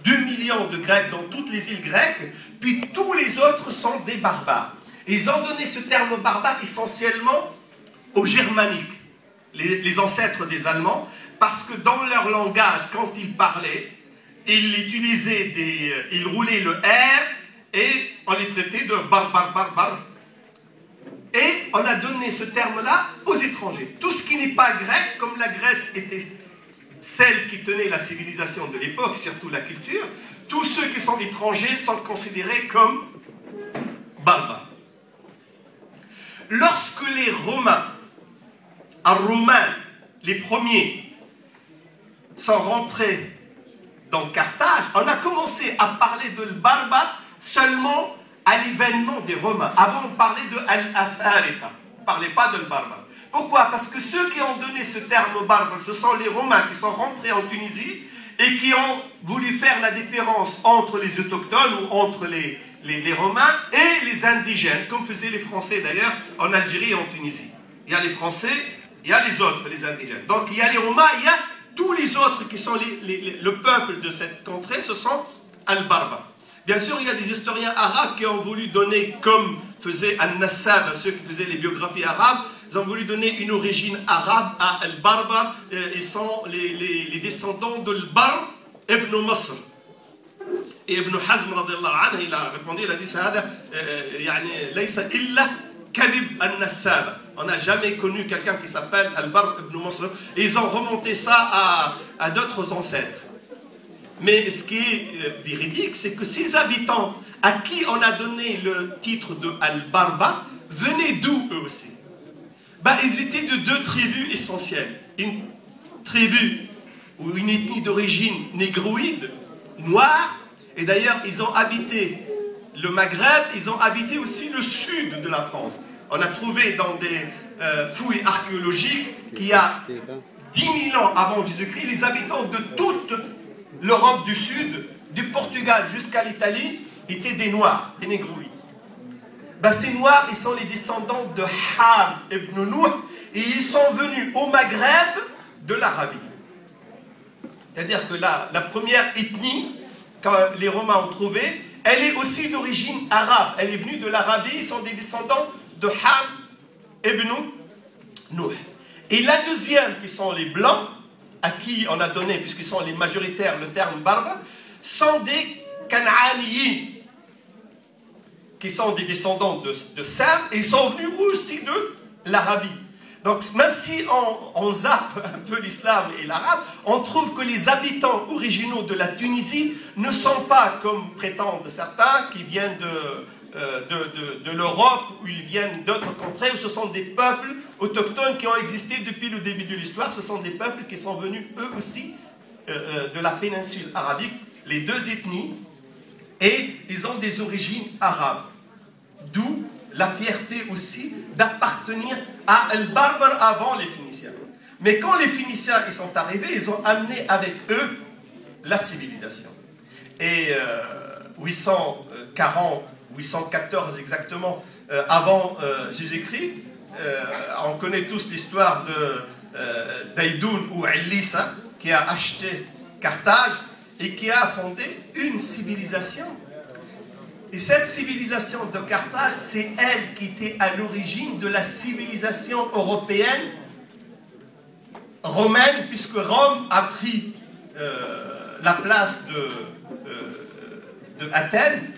2 millions de Grecs dans toutes les îles grecques, puis tous les autres sont des barbares. Et ils ont donné ce terme barbare essentiellement aux germaniques, les ancêtres des Allemands, parce que dans leur langage, quand ils parlaient, ils roulaient le R et on les traitait de barbar. Et on a donné ce terme-là aux étrangers. Tout ce qui n'est pas grec, comme la Grèce était celle qui tenait la civilisation de l'époque, surtout la culture, tous ceux qui sont étrangers sont considérés comme barbares. Lorsque les Romains, les premiers, sont rentrés dans Carthage, on a commencé à parler de barbare seulement à l'événement des Romains. Avant, on parlait de al-Afarita. On ne parlait pas de barbare. Pourquoi? Parce que ceux qui ont donné ce terme barbare, ce sont les Romains qui sont rentrés en Tunisie et qui ont voulu faire la différence entre les autochtones ou entre les Romains et les indigènes, comme faisaient les Français d'ailleurs en Algérie et en Tunisie. Il y a les Français, il y a les autres, les indigènes. Donc il y a les Romains, il y a tous les autres qui sont le peuple de cette contrée, ce sont al-Barbar. Bien sûr, il y a des historiens arabes qui ont voulu donner, comme faisait An-Nassab, ceux qui faisaient les biographies arabes, ils ont voulu donner une origine arabe à al-Barbar. Ils sont les descendants de al-Bar ibn Masr. Et Ibn Hazm, il a répondu, il a dit ça, on n'a jamais connu quelqu'un qui s'appelle Al-Bar ibn Masr. Et ils ont remonté ça à d'autres ancêtres. Mais ce qui est véridique, c'est que ces habitants à qui on a donné le titre de Al-Barba venaient d'où eux aussi? Ils étaient de deux tribus essentielles. Une tribu ou une ethnie d'origine négroïde, noire, et d'ailleurs ils ont habité le Maghreb, ils ont habité aussi le sud de la France. On a trouvé dans des fouilles archéologiques qu'il y a 10 000 ans avant Jésus-Christ, les habitants de toute l'Europe du Sud, du Portugal jusqu'à l'Italie, étaient des Noirs, des Négroïdes. Ces Noirs, ils sont les descendants de Ham ibn Nouh, et ils sont venus au Maghreb de l'Arabie. C'est-à-dire que la première ethnie, quand les Romains ont trouvé, elle est aussi d'origine arabe. Elle est venue de l'Arabie, ils sont des descendants de Ham ibn Nouh. Et la deuxième, qui sont les Blancs, à qui on a donné, puisqu'ils sont les majoritaires, le terme barbe, sont des Canaaniens, qui sont des descendants de Sam, et ils sont venus aussi de l'Arabie. Donc même si on zappe un peu l'islam et l'arabe, on trouve que les habitants originaux de la Tunisie ne sont pas, comme prétendent certains, qui viennent de l'Europe, ou ils viennent d'autres contrées, où ce sont des peuples autochtones qui ont existé depuis le début de l'histoire. Ce sont des peuples qui sont venus eux aussi de la péninsule arabique, les deux ethnies, et ils ont des origines arabes. D'où la fierté aussi d'appartenir à Al-Barbar avant les Phéniciens. Mais quand les Phéniciens ils sont arrivés, ils ont amené avec eux la civilisation. Et 840, 814 exactement, avant Jésus-Christ, on connaît tous l'histoire d'Aïdoun ou Elissa, qui a acheté Carthage et qui a fondé une civilisation. Et cette civilisation de Carthage, c'est elle qui était à l'origine de la civilisation européenne, romaine, puisque Rome a pris la place de Athènes,